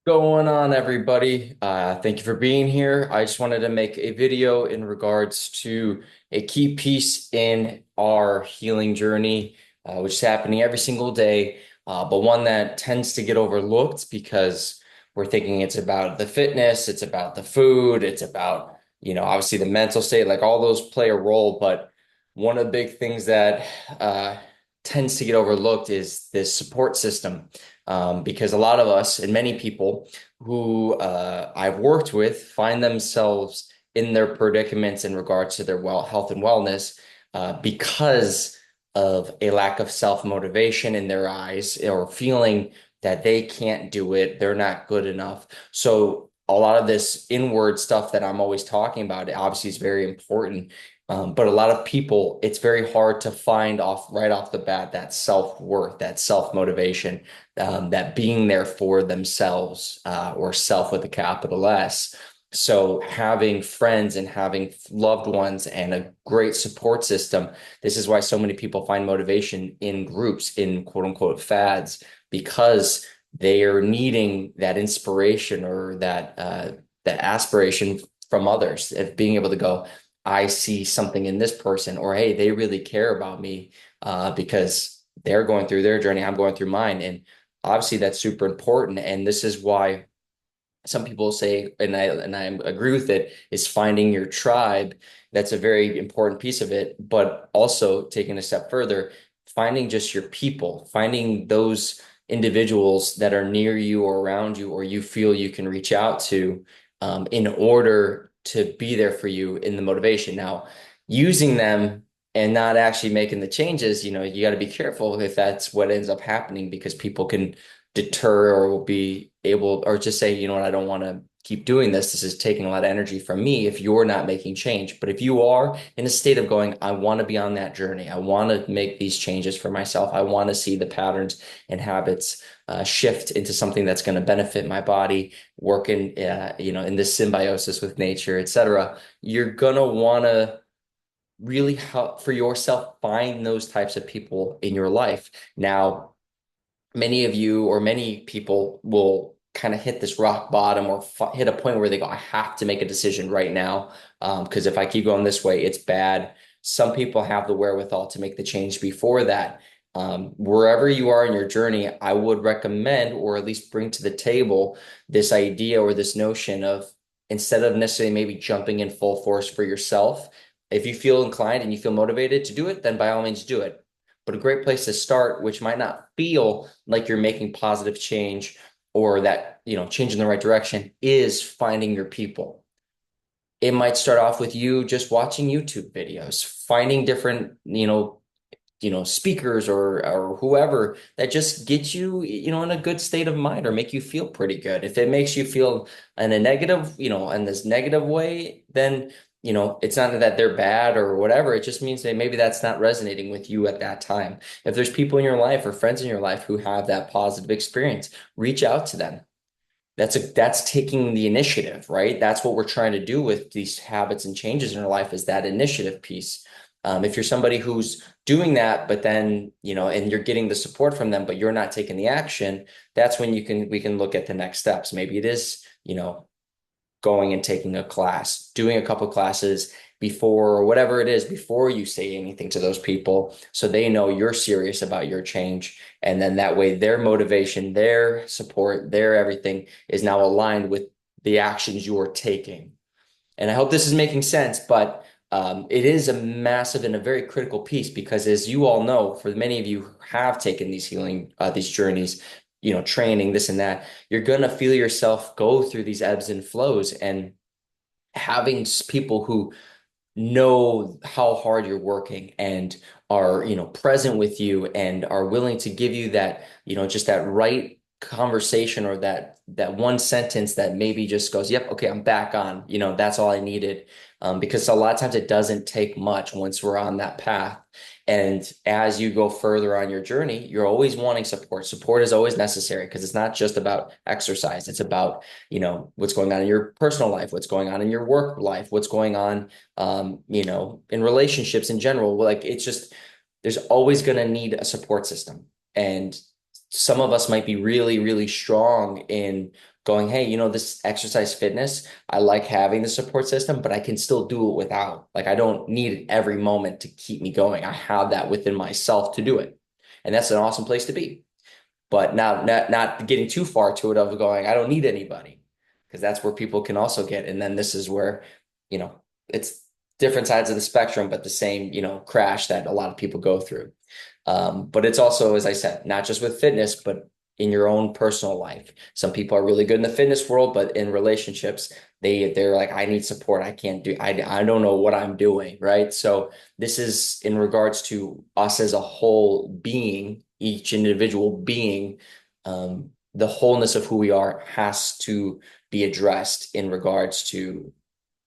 Going on, everybody? Thank you for being here. I just wanted to make a video in regards to a key piece in our healing journey, which is happening every single day, but one that tends to get overlooked because we're thinking it's about the fitness, it's about the food, it's about, obviously the mental state, like all those play a role. But one of the big things that tends to get overlooked is this support system, because a lot of us and many people who I've worked with find themselves in their predicaments in regards to their health and wellness, because of a lack of self-motivation in their eyes, or feeling that they can't do it, they're not good enough. So a lot of this inward stuff that I'm always talking about, obviously is very important. But a lot of people, it's very hard to find off right off the bat that self-worth, that self-motivation, that being there for themselves, or self with a capital S. So having friends and having loved ones and a great support system, this is why so many people find motivation in groups, in quote unquote fads, because they are needing that inspiration or that aspiration from others, of being able to go, I see something in this person, or hey, they really care about me, because they're going through their journey, I'm going through mine. And obviously that's super important. And this is why some people say, and I agree with it, is finding your tribe. That's a very important piece of it. But also taking a step further, finding just your people, finding those individuals that are near you or around you, or you feel you can reach out to, in order to be there for you in the motivation. Now, using them and not actually making the changes, you got to be careful if that's what ends up happening, because people can deter or will be able, or just say, you know what, I don't want to keep doing this. This is taking a lot of energy from me if you're not making change. But if you are in a state of going, I want to be on that journey, I want to make these changes for myself, I want to see the patterns and habits shift into something that's going to benefit my body, work in this symbiosis with nature, etc. You're going to want to really help for yourself find those types of people in your life. Now, many of you or many people will kind of hit this rock bottom, or hit a point where they go, I have to make a decision right now, because if I keep going this way, it's bad. Some people have the wherewithal to make the change before that. Wherever you are in your journey, I would recommend, or at least bring to the table, this idea or this notion of, instead of necessarily maybe jumping in full force for yourself, if you feel inclined and you feel motivated to do it, then by all means do it. But a great place to start, which might not feel like you're making positive change, or that, change in the right direction, is finding your people. It might start off with you just watching YouTube videos, finding different, speakers, or whoever that just gets you, in a good state of mind, or make you feel pretty good. If it makes you feel in a negative, in this negative way, then it's not that they're bad or whatever. It just means that maybe that's not resonating with you at that time. If there's people in your life or friends in your life who have that positive experience, reach out to them. That's taking the initiative, right? That's what we're trying to do with these habits and changes in our life, is that initiative piece. If you're somebody who's doing that, but then, and you're getting the support from them, but you're not taking the action, that's when we can look at the next steps. Maybe it is, going and taking a class, doing a couple classes before, or whatever it is, before you say anything to those people, so they know you're serious about your change. And then that way, their motivation, their support, their everything is now aligned with the actions you're taking. And I hope this is making sense, but it is a massive and a very critical piece, because, as you all know, for many of you who have taken these healing, these journeys, training, this and that, you're going to feel yourself go through these ebbs and flows. And having people who know how hard you're working and are, present with you and are willing to give you that, just that right conversation, or that one sentence that maybe just goes, yep, okay, I'm back on, that's all I needed. Because a lot of times it doesn't take much once we're on that path. And as you go further on your journey, you're always wanting support. Support is always necessary, because it's not just about exercise. It's about, what's going on in your personal life, what's going on in your work life, what's going on, in relationships in general. Like, it's just, there's always going to need a support system. And some of us might be really, really strong in going, hey, this exercise fitness, I like having the support system, but I can still do it without. Like, I don't need it every moment to keep me going. I have that within myself to do it. And that's an awesome place to be. But now, not getting too far to it of going, I don't need anybody, because that's where people can also get. And then this is where, it's different sides of the spectrum, but the same, crash that a lot of people go through. But it's also, as I said, not just with fitness, but in your own personal life. Some people are really good in the fitness world, but in relationships, they're like, I need support. I don't know what I'm doing, right? So this is in regards to us as a whole being, each individual being, the wholeness of who we are has to be addressed in regards to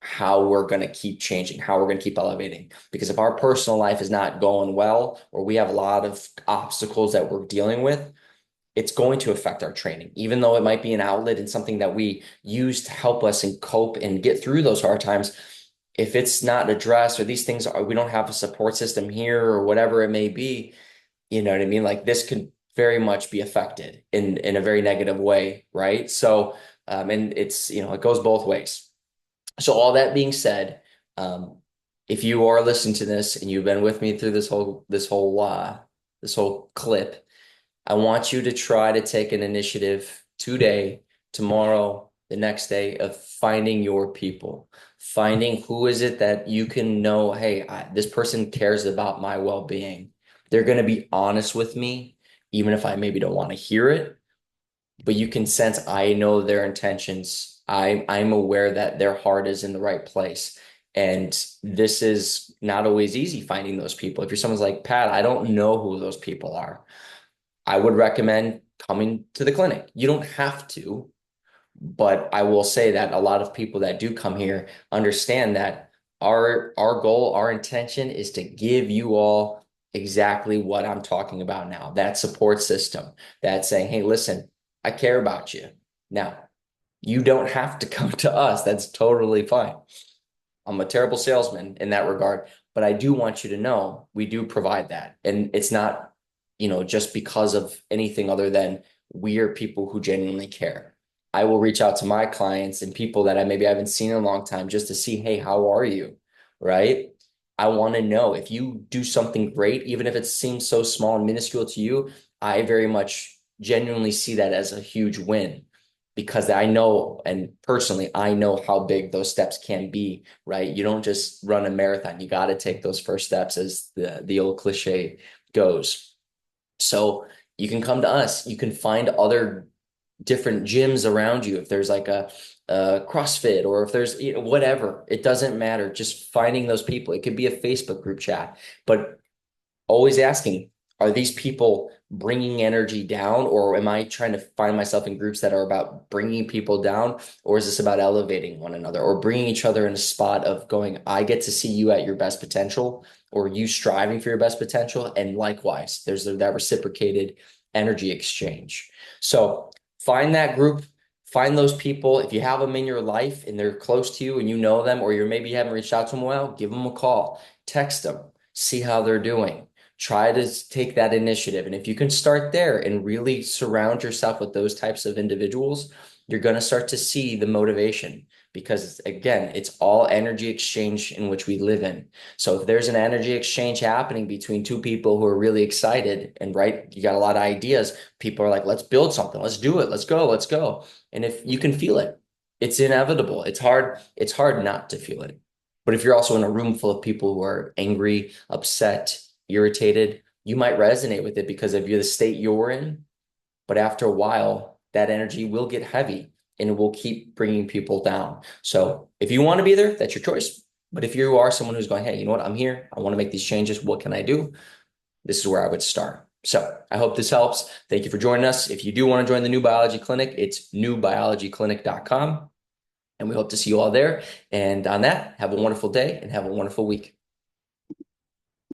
how we're going to keep changing, how we're going to keep elevating. Because if our personal life is not going well, or we have a lot of obstacles that we're dealing with, it's going to affect our training, even though it might be an outlet and something that we use to help us and cope and get through those hard times. If it's not addressed, or these things are, we don't have a support system here, or whatever it may be, you know what I mean? Like, this could very much be affected in a very negative way, right? So, and it's, it goes both ways. So all that being said, um, if you are listening to this and you've been with me through this whole clip, I want you to try to take an initiative today, tomorrow, the next day, of finding your people, finding who is it that you can know, hey, this person cares about my well-being. They're going to be honest with me, even if I maybe don't want to hear it, but you can sense I know their intentions. I'm aware that their heart is in the right place. And this is not always easy, finding those people. If you're someone's like, Pat, I don't know who those people are, I would recommend coming to the clinic. You don't have to, but I will say that a lot of people that do come here understand that our goal, our intention is to give you all exactly what I'm talking about now. That support system, that saying, hey, listen, I care about you. Now, you don't have to come to us. That's totally fine. I'm a terrible salesman in that regard, but I do want you to know we do provide that. And it's not, just because of anything other than we are people who genuinely care. I will reach out to my clients and people that I maybe haven't seen in a long time just to see, hey, how are you? Right? I want to know if you do something great, even if it seems so small and minuscule to you, I very much genuinely see that as a huge win, because I know, and personally, I know how big those steps can be, right? You don't just run a marathon. You got to take those first steps, as the old cliche goes. So you can come to us. You can find other different gyms around you. If there's like a CrossFit, or if there's, whatever, it doesn't matter. Just finding those people. It could be a Facebook group chat, but always asking, are these people bringing energy down, or am I trying to find myself in groups that are about bringing people down, or is this about elevating one another, or bringing each other in a spot of going, I get to see you at your best potential, or you striving for your best potential, and likewise, there's that reciprocated energy exchange. So find that group. Find those people. If you have them in your life and they're close to you and you know them, or maybe you haven't reached out to them in a while, give them a call, text them, see how they're doing. Try to take that initiative. And if you can start there and really surround yourself with those types of individuals, you're going to start to see the motivation, because again, it's all energy exchange in which we live in. So if there's an energy exchange happening between two people who are really excited and right, you got a lot of ideas, people are like, let's build something, let's do it, let's go, let's go. And if you can feel it, it's inevitable. It's hard not to feel it. But if you're also in a room full of people who are angry, upset, irritated, you might resonate with it because of the state you're in. But after a while, that energy will get heavy and it will keep bringing people down. So if you want to be there, that's your choice. But if you are someone who's going, hey, you know what? I'm here. I want to make these changes. What can I do? This is where I would start. So I hope this helps. Thank you for joining us. If you do want to join the New Biology Clinic, it's newbiologyclinic.com. And we hope to see you all there. And on that, have a wonderful day and have a wonderful week.